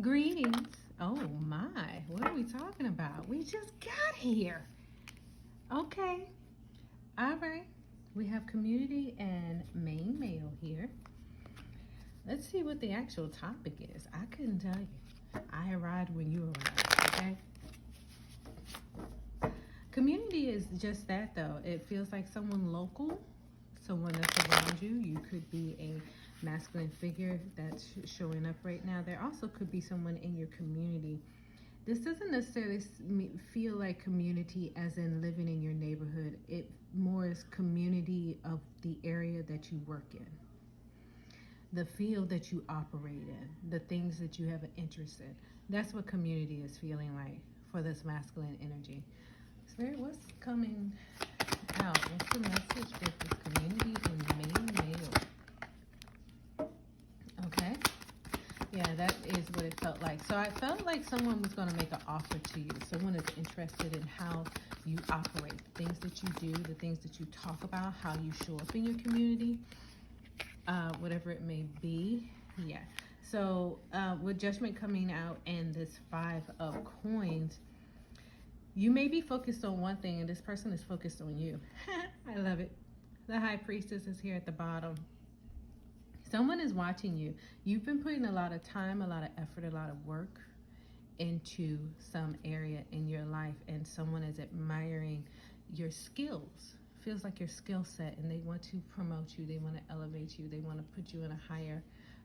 Greetings. Oh my, what are we talking about? We just got here. Okay. All right. We have community and main male here. Let's see what the actual topic is. I couldn't tell you. I arrived when you arrived, okay? Community is just that though. It feels like someone local, someone that's around you. You could be a masculine figure that's showing up right now. There also could be someone in your community. This doesn't necessarily feel like community as in living in your neighborhood. It more is community of the area that you work in, the field that you operate in, the things that you have an interest in. That's what community is feeling like for this masculine energy. Spirit, what's coming out? What's the message with this community and main male? Okay. Yeah, that is what it felt like. So I felt like someone was going to make an offer to you. Someone is interested in how you operate, the things that you do, the things that you talk about, how you show up in your community, whatever it may be. Yeah. So with Judgment coming out and this 5 of Coins, you may be focused on one thing and this person is focused on you. I love it. The High Priestess is here at the bottom. Someone is watching you. You've been putting a lot of time, a lot of effort, a lot of work into some area in your life, and someone is admiring your skills. Feels like your skill set, and they want to promote you. They want to elevate you. They want to put you in a higher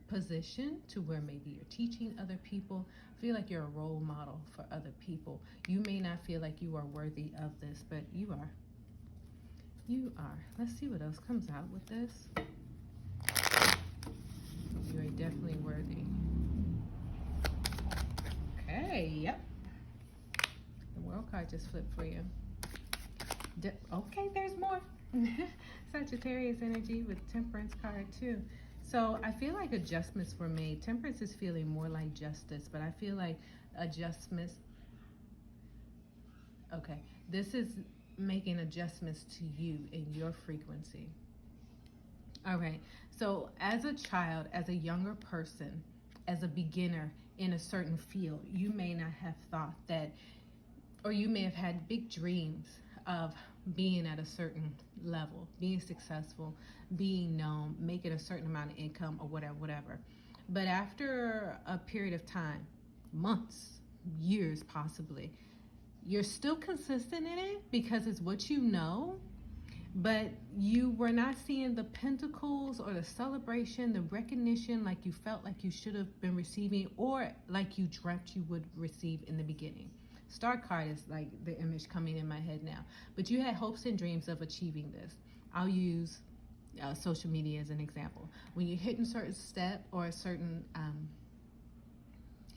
position to where maybe you're teaching other people. Feel like you're a role model for other people. You may not feel like you are worthy of this, but you are. You are. Let's see what else comes out with this. You are definitely worthy. Okay, yep. The World card just flipped for you. Okay, there's more. Sagittarius energy with Temperance card too. So I feel like adjustments were made. Temperance is feeling more like justice, but I feel like adjustments. Okay, this is making adjustments to you in your frequency. All right, so as a child, as a younger person, as a beginner in a certain field, you may not have thought that, or you may have had big dreams of being at a certain level, being successful, being known, making a certain amount of income or whatever. But after a period of time, months, years possibly, you're still consistent in it because it's what you know, but you were not seeing the pentacles or the celebration, the recognition like you felt like you should have been receiving or like you dreamt you would receive in the beginning. Star card is like the image coming in my head now. But you had hopes and dreams of achieving this. I'll use social media as an example. When you're hitting a certain step or a certain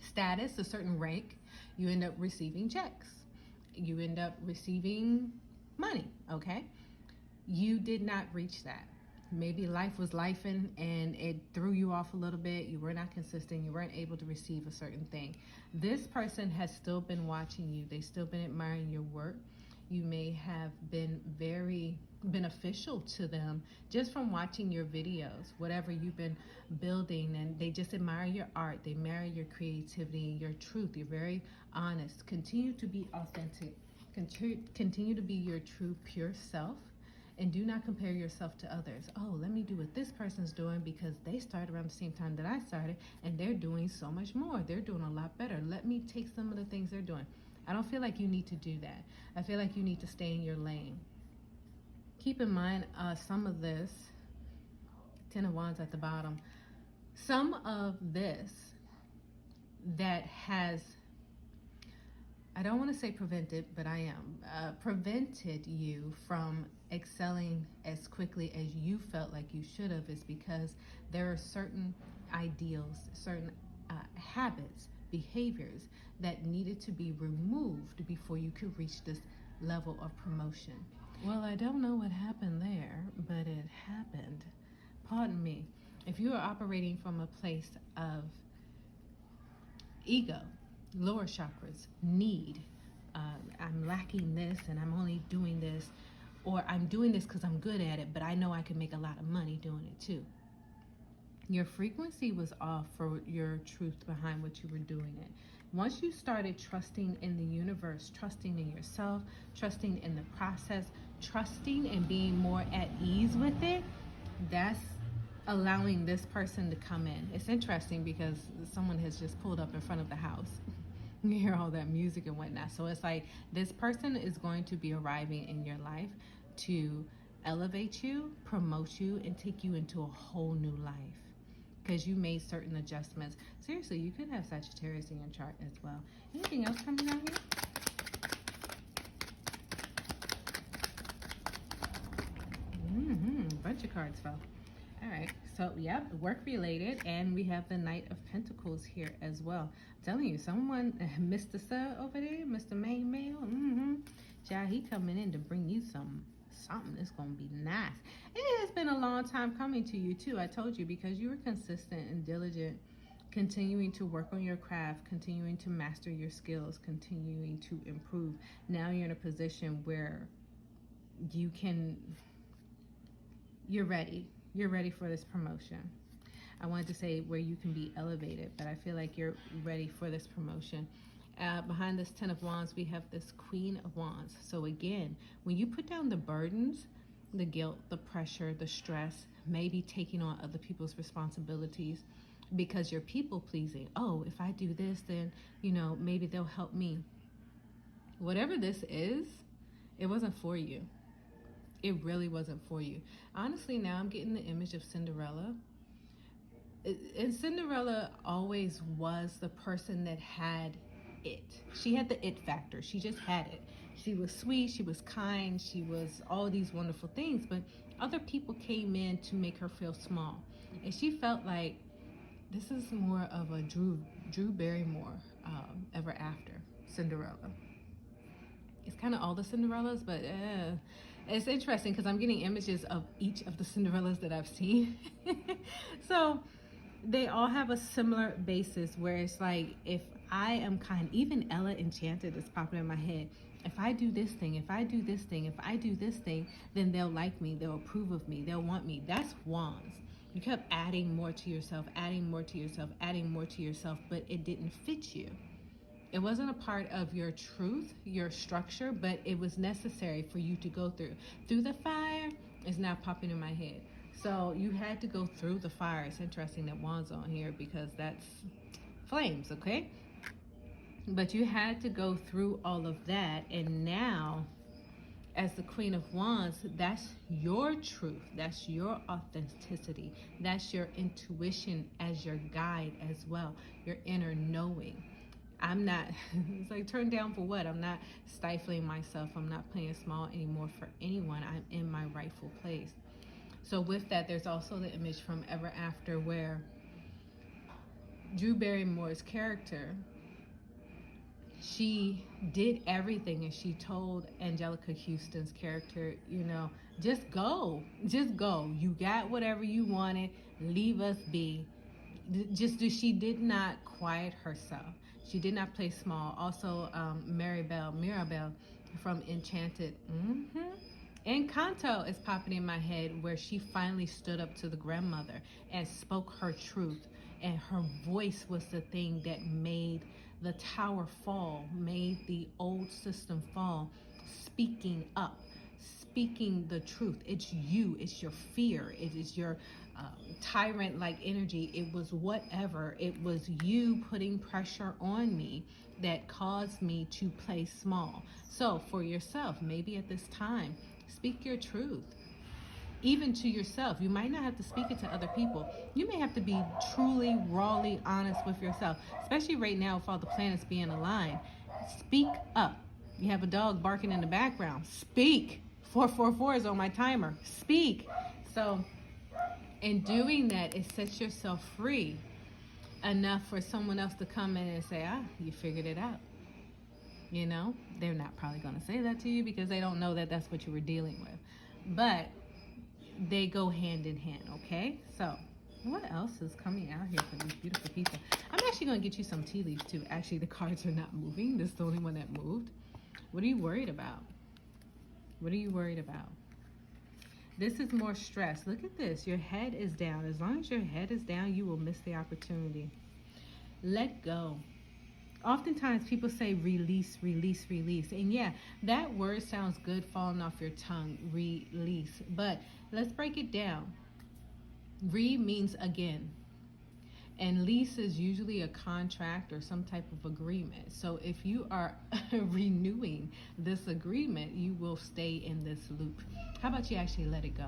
status, a certain rank, you end up receiving checks. You end up receiving money, okay? You did not reach that. Maybe life was lifing and it threw you off a little bit. You were not consistent. You weren't able to receive a certain thing. This person has still been watching you. They've still been admiring your work. You may have been very beneficial to them just from watching your videos, whatever you've been building, and they just admire your art. They admire your creativity, your truth. You're very honest. Continue to be authentic. Continue to be your true, pure self. And do not compare yourself to others. Oh, let me do what this person's doing because they started around the same time that I started and they're doing so much more. They're doing a lot better. Let me take some of the things they're doing. I don't feel like you need to do that. I feel like you need to stay in your lane. Keep in mind some of this, 10 of Wands at the bottom, some of this that has, I don't want to say prevented, but I am, prevented you from excelling as quickly as you felt like you should have is because there are certain ideals, certain habits, behaviors that needed to be removed before you could reach this level of promotion. Well, I don't know what happened there, but it happened. Pardon me. If you are operating from a place of ego, lower chakras, need, I'm lacking this and I'm only doing this, or I'm doing this because I'm good at it, but I know I can make a lot of money doing it too. Your frequency was off for your truth behind what you were doing it. Once you started trusting in the universe, trusting in yourself, trusting in the process, trusting and being more at ease with it, that's allowing this person to come in. It's interesting because someone has just pulled up in front of the house. You hear all that music and whatnot. So it's like this person is going to be arriving in your life to elevate you, promote you, and take you into a whole new life because you made certain adjustments. Seriously, you could have Sagittarius in your chart as well. Anything else coming out here? Bunch of cards fell. All right, so yep, work related, and we have the Knight of Pentacles here as well. I'm telling you, someone, Mr. Sir over there, Mr. Main Male, child, he coming in to bring you something that's gonna be nice. It has been a long time coming to you too. I told you, because you were consistent and diligent, continuing to work on your craft, continuing to master your skills, continuing to improve. Now you're in a position where you're ready. You're ready for this promotion. I wanted to say where you can be elevated, but I feel like you're ready for this promotion. Behind this 10 of Wands, we have this Queen of Wands. So again, when you put down the burdens, the guilt, the pressure, the stress, maybe taking on other people's responsibilities because you're people pleasing. Oh, if I do this, then, maybe they'll help me. Whatever this is, it wasn't for you. It really wasn't for you. Honestly, now I'm getting the image of Cinderella. And Cinderella always was the person that had it. She had the it factor. She just had it. She was sweet. She was kind. She was all these wonderful things. But other people came in to make her feel small. And she felt like this is more of a Drew Barrymore Ever After Cinderella. It's kind of all the Cinderellas, but it's interesting because I'm getting images of each of the Cinderellas that I've seen. So they all have a similar basis where it's like, if I am kind, even Ella Enchanted is popping in my head. If I do this thing, if I do this thing, if I do this thing, then they'll like me, they'll approve of me, they'll want me. That's Wands. You kept adding more to yourself, adding more to yourself, adding more to yourself, but it didn't fit you. It wasn't a part of your truth, your structure, but it was necessary for you to go through. Through the fire is now popping in my head. So you had to go through the fire. It's interesting that Wands on here because that's flames, okay? But you had to go through all of that. And now, as the Queen of Wands, that's your truth. That's your authenticity. That's your intuition as your guide as well. Your inner knowing. I'm not, it's like turned down for what? I'm not stifling myself. I'm not playing small anymore for anyone. I'm in my rightful place. So with that, there's also the image from Ever After where Drew Barrymore's character, she did everything, and she told Angelica Houston's character, just go. You got whatever you wanted. Leave us be. She did not quiet herself. She did not play small. Also, Mirabelle from Enchanted. Encanto is popping in my head where she finally stood up to the grandmother and spoke her truth. And her voice was the thing that made the tower fall, made the old system fall. Speaking up, speaking the truth. It's you. It's your fear. It is your tyrant-like energy. It was whatever. It was you putting pressure on me that caused me to play small. So for yourself, maybe at this time, speak your truth. Even to yourself. You might not have to speak it to other people. You may have to be truly, rawly honest with yourself, especially right now with all the planets being aligned. Speak up. You have a dog barking in the background. Speak. 444 is on my timer. Speak. So in doing that, it sets yourself free enough for someone else to come in and say, you figured it out. They're not probably going to say that to you because they don't know that that's what you were dealing with. But they go hand in hand, okay? So what else is coming out here for these beautiful people? I'm actually going to get you some tea leaves too. Actually, the cards are not moving. This is the only one that moved. What are you worried about? What are you worried about? This is more stress. Look at this. Your head is down. As long as your head is down, you will miss the opportunity. Let go. Oftentimes people say release, release, release. And yeah, that word sounds good falling off your tongue, release. But let's break it down. Re means again. And lease is usually a contract or some type of agreement. So if you are renewing this agreement, you will stay in this loop. How about you actually let it go?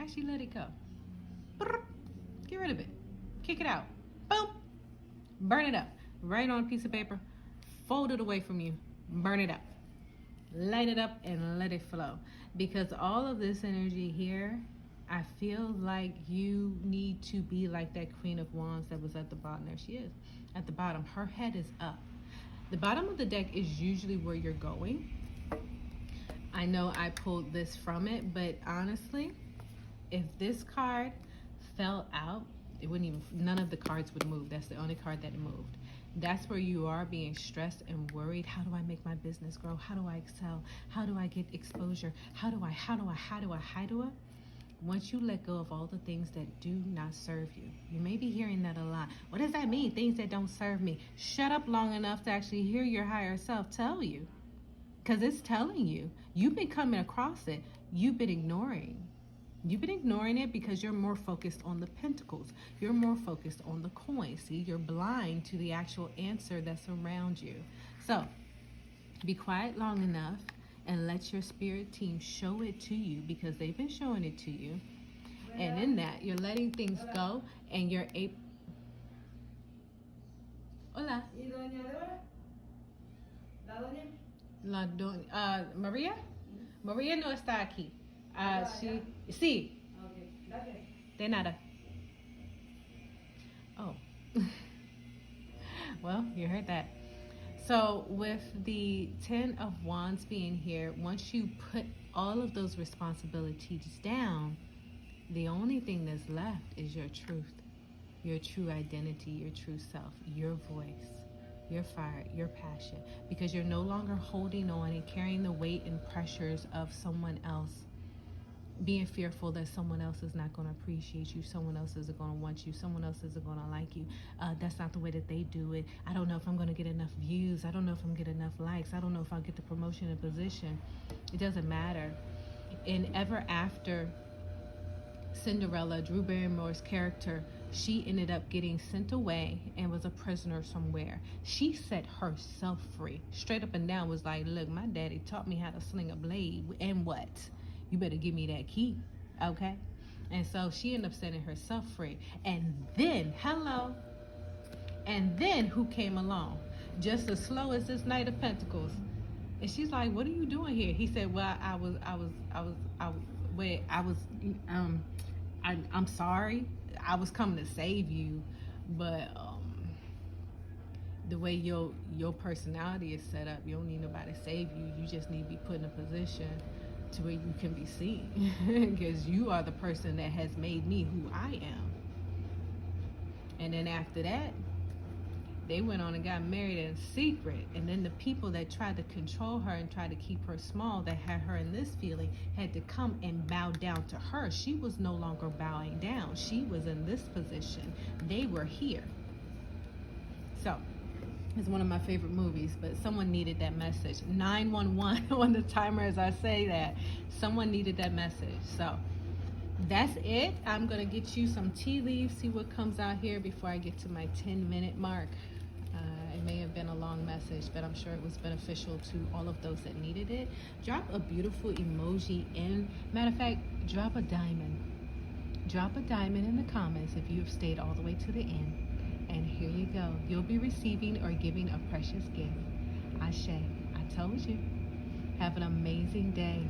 Actually let it go. Get rid of it. Kick it out. Boom. Burn it up. Write on a piece of paper. Fold it away from you. Burn it up. Light it up and let it flow. Because all of this energy here, I feel like you need to be like that Queen of Wands that was at the bottom. There she is. At the bottom. Her head is up. The bottom of the deck is usually where you're going. I know I pulled this from it, but honestly, if this card fell out, it wouldn't even, none of the cards would move. That's the only card that moved. That's where you are being stressed and worried. How do I make my business grow? How do I excel? How do I get exposure? How do I? Once you let go of all the things that do not serve you, you may be hearing that a lot. What does that mean? Things that don't serve me. Shut up long enough to actually hear your higher self tell you. Because it's telling you. You've been coming across it. You've been ignoring. You've been ignoring it because you're more focused on the pentacles. You're more focused on the coin. See, you're blind to the actual answer that's around you. So, be quiet long enough and let your spirit team show it to you because they've been showing it to you. And in that, you're letting things go and you're able... Hola. La doña... Maria? Maria no está aquí. Sí. De nada. Oh. Well, you heard that. So with the 10 of Wands being here, once you put all of those responsibilities down, the only thing that's left is your truth, your true identity, your true self, your voice, your fire, your passion, because you're no longer holding on and carrying the weight and pressures of someone else, being fearful that someone else is not going to appreciate you, someone else isn't going to want you, someone else isn't going to like you. That's not the way that they do it. I don't know if I'm going to get enough views. I don't know if I'm going to get enough likes. I don't know if I'll get the promotion and position. It doesn't matter. In Ever After, Cinderella, Drew Barrymore's character, she ended up getting sent away and was a prisoner somewhere. She set herself free. Straight up and down was like, look, my daddy taught me how to sling a blade, and what? You better give me that key, okay? And so she ended up setting herself free. And then, hello, and then who came along? Just as slow as this Knight of Pentacles. And she's like, what are you doing here? He said, well, I'm sorry. I was coming to save you, but the way your personality is set up, you don't need nobody to save you. You just need to be put in a position to where you can be seen, because you are the person that has made me who I am. And then after that, they went on and got married in secret. And then the people that tried to control her and tried to keep her small, that had her in this feeling, had to come and bow down to her. She was no longer bowing down. She was in this position. They were here. So, it's one of my favorite movies, but someone needed that message. 911 on the timer as I say that. Someone needed that message. So, that's it. I'm going to get you some tea leaves, see what comes out here before I get to my 10-minute mark. It may have been a long message, but I'm sure it was beneficial to all of those that needed it. Drop a beautiful emoji in. Matter of fact, drop a diamond. Drop a diamond in the comments if you have stayed all the way to the end. And here you go. You'll be receiving or giving a precious gift. Ashe. I told you. Have an amazing day.